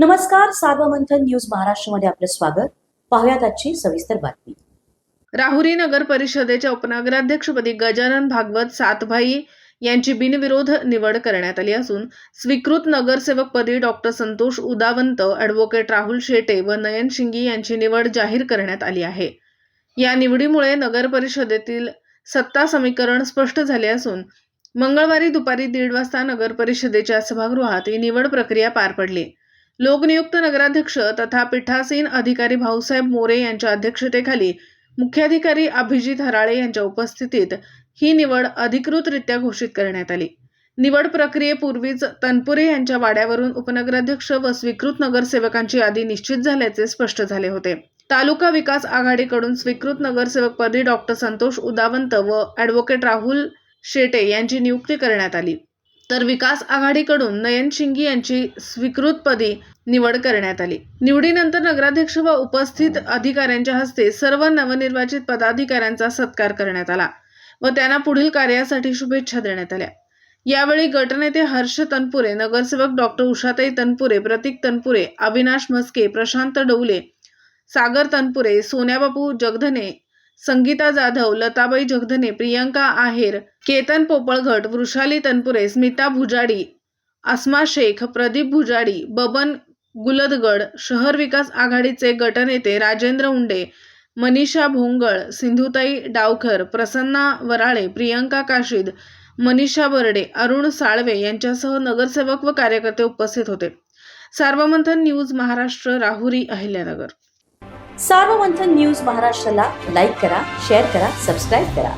नमस्कार, सार्वमंथन न्यूज महाराष्ट्रमध्ये आपलं स्वागत. पाहुयात आजची सविस्तर बातमी. राहुरी नगर परिषदेच्या उपनगराध्यक्षपदी गजानन भागवत सातभाई यांची बिनविरोध निवड करण्यात आली असून स्वीकृत नगरसेवकपदी डॉक्टर संतोष उदावंत, ॲडव्होकेट राहुल शेटे व नयन शिंगी यांची निवड जाहीर करण्यात आली आहे. या निवडीमुळे नगर परिषदेतील सत्ता समीकरण स्पष्ट झाले असून मंगळवारी दुपारी 1:30 वाजता नगर परिषदेच्या सभागृहात ही निवड प्रक्रिया पार पडली. लोकनियुक्त नगराध्यक्ष तथा पीठासीन अधिकारी भाऊसाहेब मोरे यांच्या अध्यक्षतेखाली मुख्याधिकारी अभिजित हराळे यांच्या उपस्थितीत ही निवड अधिकृतरित्या घोषित करण्यात आली. निवड प्रक्रियेपूर्वीच तनपुरे यांच्या वाड्यावरून उपनगराध्यक्ष व स्वीकृत नगरसेवकांची यादी निश्चित झाल्याचे स्पष्ट झाले होते. तालुका विकास आघाडीकडून स्वीकृत नगरसेवकपदी डॉक्टर संतोष उदावंत व ॲडव्होकेट राहुल शेटे यांची नियुक्ती करण्यात आली, तर विकास आघाडीकडून नयन शिंगी यांची स्वीकृतपदी निवड करण्यात आली. निवडीनंतर नगराध्यक्ष व उपस्थित अधिकाऱ्यांच्या हस्ते सर्व नवनिर्वाचित पदाधिकाऱ्यांचा सत्कार करण्यात आला व त्यांना पुढील कार्यासाठी शुभेच्छा देण्यात आल्या. यावेळी गटनेते हर्ष तनपुरे, नगरसेवक डॉक्टर उषाताई तनपुरे, प्रतीक तनपुरे, अविनाश म्हस्के, प्रशांत डौले, सागर तनपुरे, सोन्याबापू जगधने, संगीता जाधव, लताबाई जगधने, प्रियंका आहेर, केतन पोपळघट, वृषाली तनपुरे, स्मिता भुजाडी, अस्मा शेख, प्रदीप भुजाडी, बबन गुलदगड, शहर विकास आघाडीचे गटनेते राजेंद्र उंडे, मनीषा भोंगळ, सिंधुताई डावखर, प्रसन्ना वराळे, प्रियंका काशीद, मनीषा बर्डे, अरुण साळवे यांच्यासह नगरसेवक व कार्यकर्ते उपस्थित होते. सार्वमंथन न्यूज महाराष्ट्र, राहुरी, अहिल्यानगर. सार्वमंथन न्यूज महाराष्ट्राला लाईक करा, शेअर करा, सबस्क्राईब करा.